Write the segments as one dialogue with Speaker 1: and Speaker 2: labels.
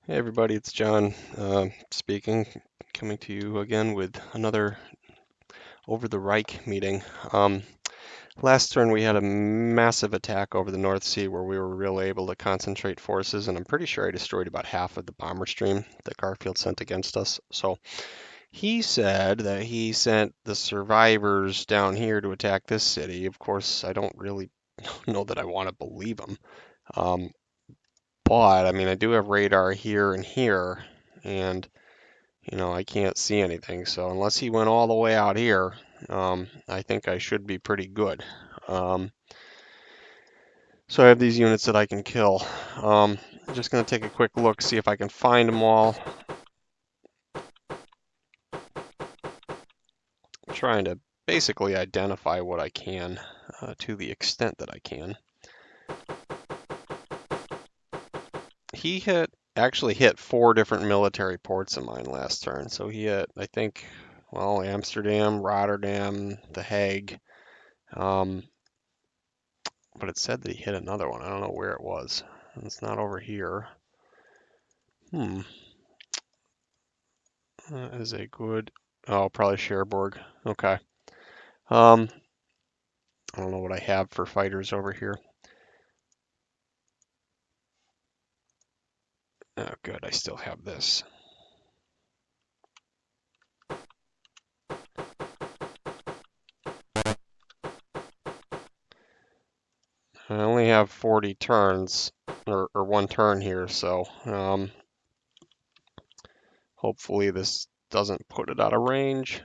Speaker 1: Hey everybody, it's John speaking, coming to you again with another over the Reich meeting. Last turn we had a massive attack over the North Sea where we were really able to concentrate forces, and I'm pretty sure I destroyed about half of the bomber stream that Garfield sent against us. So he said that he sent the survivors down here to attack this city. Of course, I don't really know that I want to believe him. Um, but I mean, I do have radar here and here, and I can't see anything. So unless he went all the way out here, I think I should be pretty good. Um, so I have these units that I can kill. I'm just going to take a quick look, see if I can find them all. I'm trying to basically identify what I can to the extent that I can. He actually hit 4 different military ports of mine last turn. So he hit, I think, well, Amsterdam, Rotterdam, The Hague. But it said that he hit another one. I don't know where it was. It's not over here. That is a good. Oh, probably Cherbourg. Okay. I don't know what I have for fighters over here. Oh, good. I still have this. I only have 40 turns, or 1 turn here, so hopefully this doesn't put it out of range.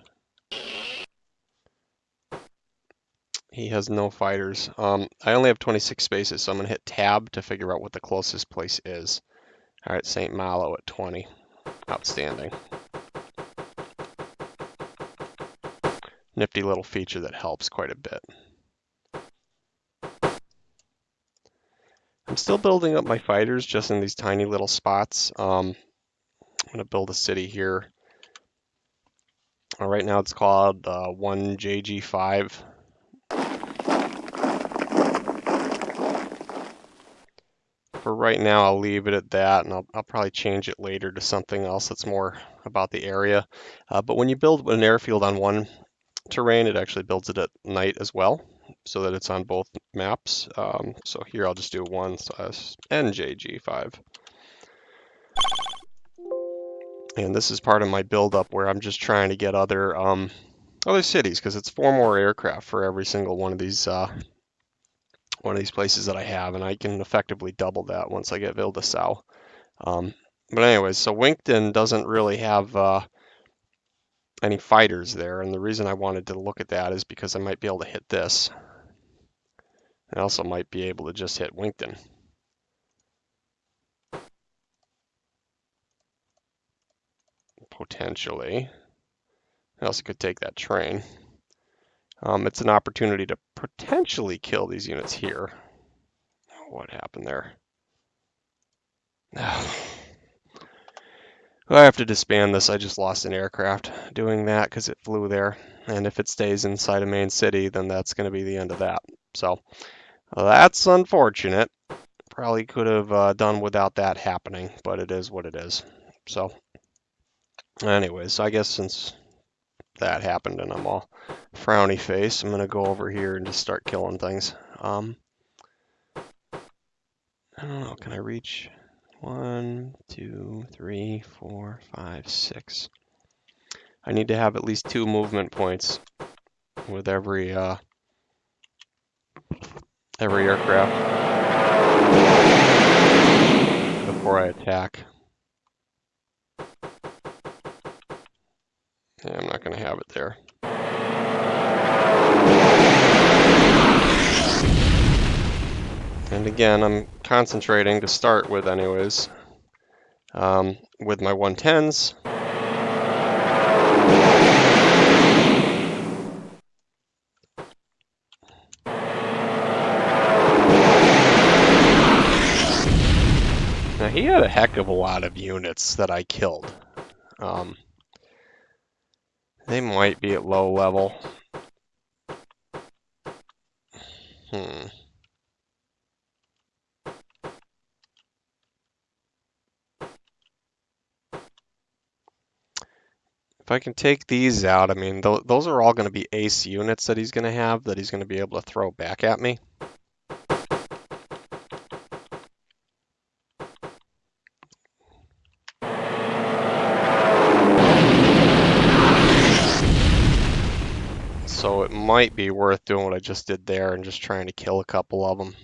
Speaker 1: He has no fighters. I only have 26 spaces, so I'm going to hit tab to figure out what the closest place is. All right, St. Malo at 20. Outstanding. Nifty little feature that helps quite a bit. I'm still building up my fighters just in these tiny little spots. I'm going to build a city here. Right now it's called 1JG5. For right now, I'll leave it at that, and I'll probably change it later to something else that's more about the area. But when you build an airfield on one terrain, it actually builds it at night as well, so that it's on both maps. So here I'll just do 1/NJG5. And this is part of my build-up where I'm just trying to get other cities, because it's 4 more aircraft for every single one of these places that I have, and I can effectively double that once I get Ville-de-Sau. But anyways, so Winkton doesn't really have any fighters there, and the reason I wanted to look at that is because I might be able to hit this. I also might be able to just hit Winkton. Potentially. I also could take that train. It's an opportunity to potentially kill these units here. What happened there? I have to disband this. I just lost an aircraft doing that because it flew there. And if it stays inside a main city, then that's going to be the end of that. So that's unfortunate. Probably could have done without that happening, but it is what it is. So anyways, I guess since that happened and I'm all frowny face, I'm going to go over here and just start killing things. I don't know, can I reach 1, 2, 3, 4, 5, 6? I need to have at least 2 movement points with every aircraft before I attack. Yeah, I'm not going to have it there. And again, I'm concentrating to start with anyways, with my 110s. Now he had a heck of a lot of units that I killed. They might be at low level. If I can take these out, I mean, those are all going to be ace units that he's going to have that he's going to be able to throw back at me. So it might be worth doing what I just did there and just trying to kill a couple of them.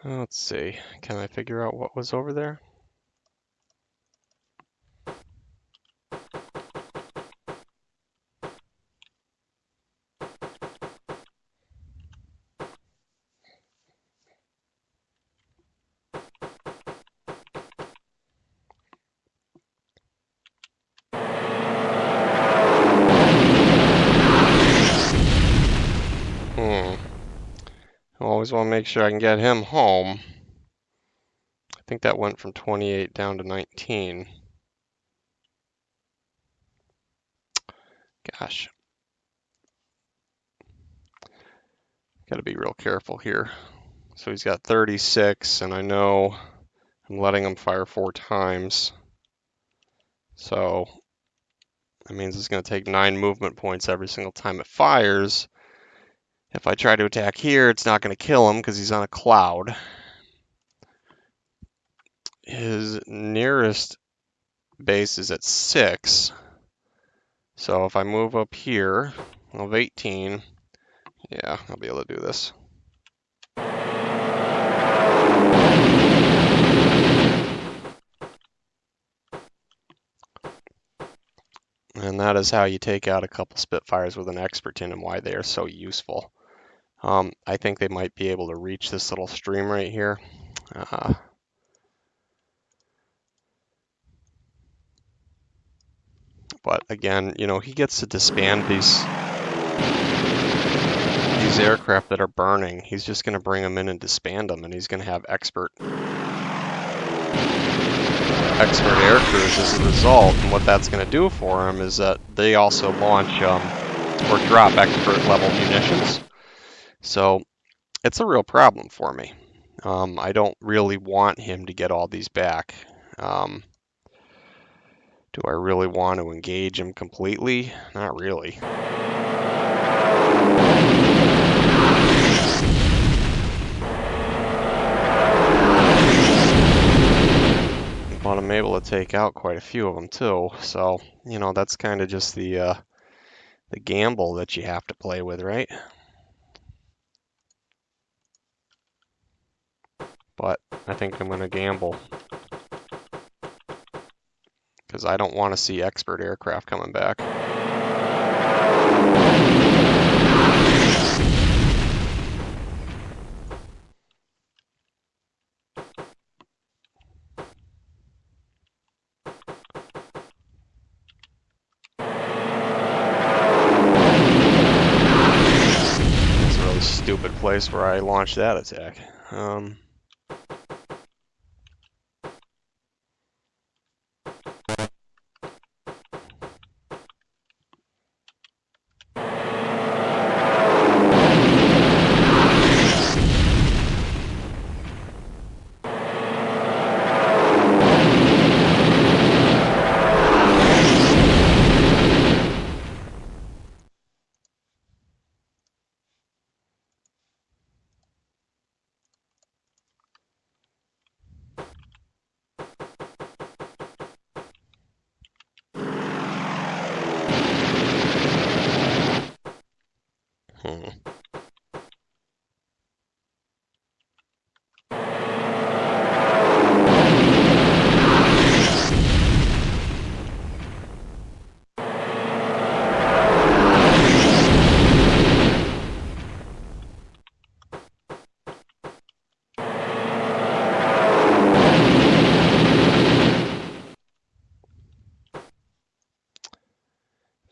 Speaker 1: Let's see, can I figure out what was over there? I always want to make sure I can get him home. I think that went from 28 down to 19. Gosh. Got to be real careful here. So he's got 36, and I know I'm letting him fire 4 times. So that means it's going to take 9 movement points every single time it fires. If I try to attack here, it's not going to kill him because he's on a cloud. His nearest base is at 6. So if I move up here, I'll have 18. Yeah, I'll be able to do this. And that is how you take out a couple Spitfires with an expert in and why they are so useful. I think they might be able to reach this little stream right here. But again, you know, he gets to disband these aircraft that are burning. He's just going to bring them in and disband them, and he's going to have expert air crews as a result. And what that's going to do for him is that they also launch or drop expert level munitions. So it's a real problem for me. I don't really want him to get all these back. Do I really want to engage him completely? Not really. But I'm able to take out quite a few of them too. So, you know, that's kind of just the gamble that you have to play with, right? But I think I'm going to gamble because I don't want to see expert aircraft coming back. That's a really stupid place where I launched that attack.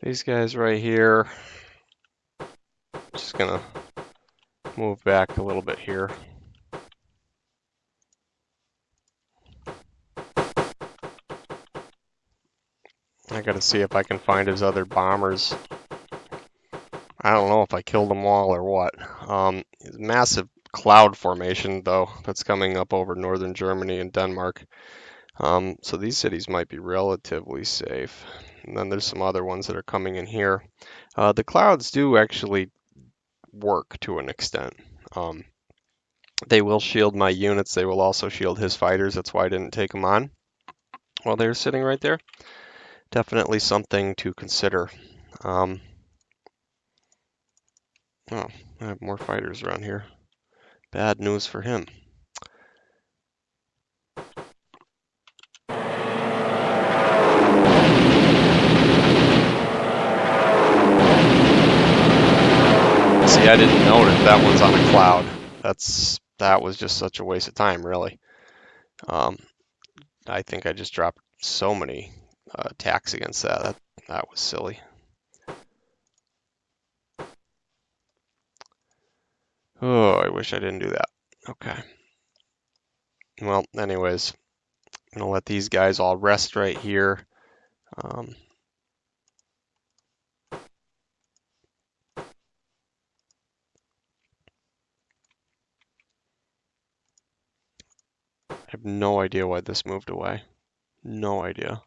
Speaker 1: These guys right here, just gonna move back a little bit here. I gotta see if I can find his other bombers. I don't know if I killed them all or what. Massive cloud formation, though, that's coming up over northern Germany and Denmark. So these cities might be relatively safe. And then there's some other ones that are coming in here. The clouds do actually work to an extent. They will shield my units. They will also shield his fighters. That's why I didn't take them on while they were sitting right there. Definitely something to consider. Oh, I have more fighters around here. Bad news for him. See, I didn't notice that one's on a cloud. That was just such a waste of time, really. I think I just dropped so many attacks against that. That was silly. Oh, I wish I didn't do that. Okay. Well, anyways, I'm gonna let these guys all rest right here. I have no idea why this moved away. No idea.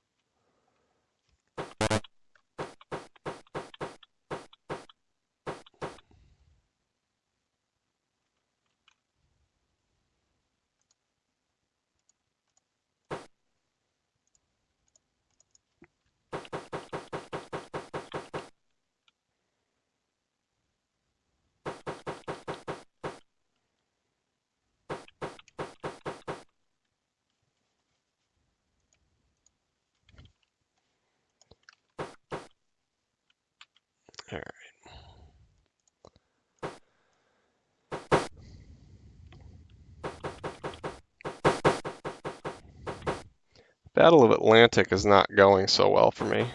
Speaker 1: All right. Battle of Atlantic is not going so well for me.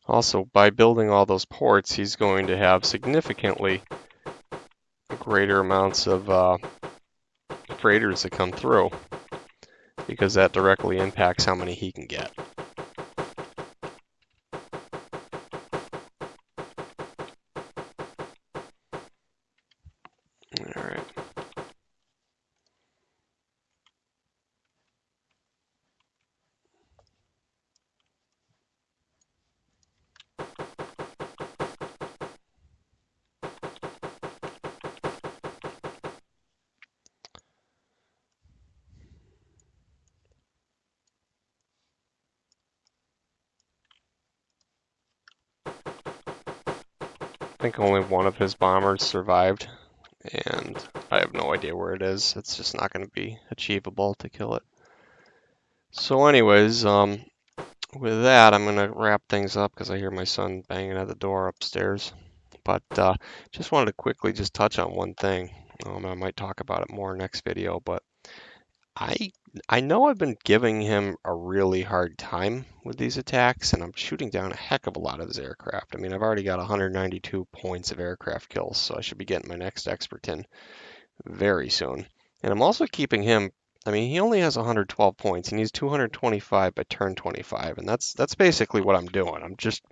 Speaker 1: Also, by building all those ports, he's going to have significantly greater amounts of freighters that come through, because that directly impacts how many he can get. All right. I think only one of his bombers survived, and I have no idea where it is. It's just not going to be achievable to kill it. So anyways, with that, I'm going to wrap things up because I hear my son banging at the door upstairs. But just wanted to quickly just touch on one thing. I might talk about it more next video, but I know I've been giving him a really hard time with these attacks, and I'm shooting down a heck of a lot of his aircraft. I mean, I've already got 192 points of aircraft kills, so I should be getting my next expert in very soon. And I'm also keeping him, I mean, he only has 112 points. He needs 225 by turn 25, and that's basically what I'm doing. I'm just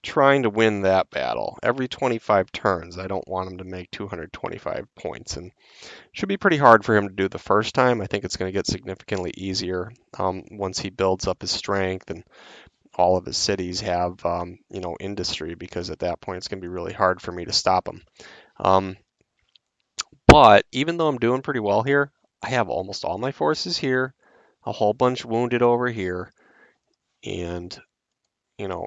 Speaker 1: trying to win that battle. Every 25 turns, I don't want him to make 225 points, and should be pretty hard for him to do the first time. I think it's going to get significantly easier once he builds up his strength and all of his cities have, industry, because at that point it's going to be really hard for me to stop him. But even though I'm doing pretty well here, I have almost all my forces here, a whole bunch wounded over here, and,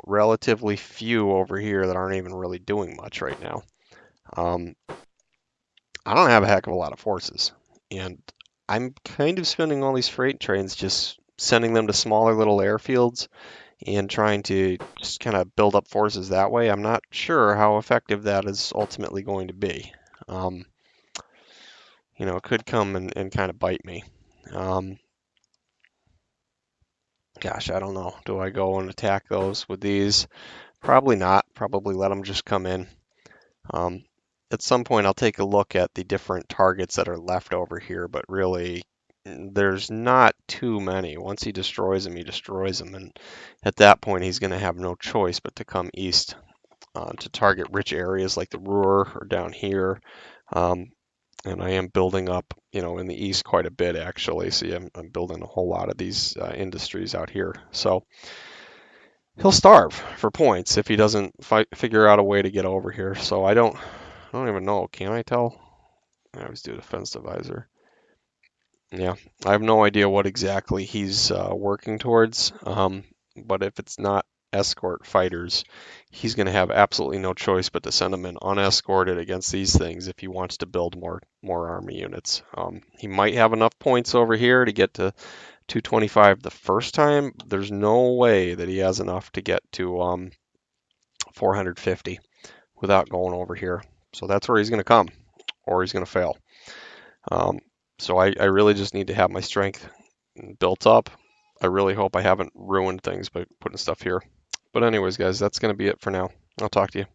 Speaker 1: relatively few over here that aren't even really doing much right now. I don't have a heck of a lot of forces. And I'm kind of spending all these freight trains just sending them to smaller little airfields and trying to just kind of build up forces that way. I'm not sure how effective that is ultimately going to be. Um, it could come and kind of bite me. Um, Gosh, I don't know. Do I go and attack those with these? Probably not. Probably let them just come in. Um, at some point, I'll take a look at the different targets that are left over here, but really, there's not too many. Once he destroys them, he destroys them, and at that point, he's going to have no choice but to come east to target rich areas like the Ruhr or down here. Um, and I am building up, in the east quite a bit actually. See, I'm building a whole lot of these industries out here. So he'll starve for points if he doesn't figure out a way to get over here. So I don't even know. Can I tell? I always do defense divisor. Yeah, I have no idea what exactly he's working towards. But if it's not escort fighters, he's going to have absolutely no choice but to send them in unescorted against these things if he wants to build more army units. He might have enough points over here to get to 225 the first time. There's no way that he has enough to get to 450 without going over here. So that's where he's going to come, or he's going to fail. Um, so I really just need to have my strength built up. I really hope I haven't ruined things by putting stuff here. But anyways, guys, that's going to be it for now. I'll talk to you.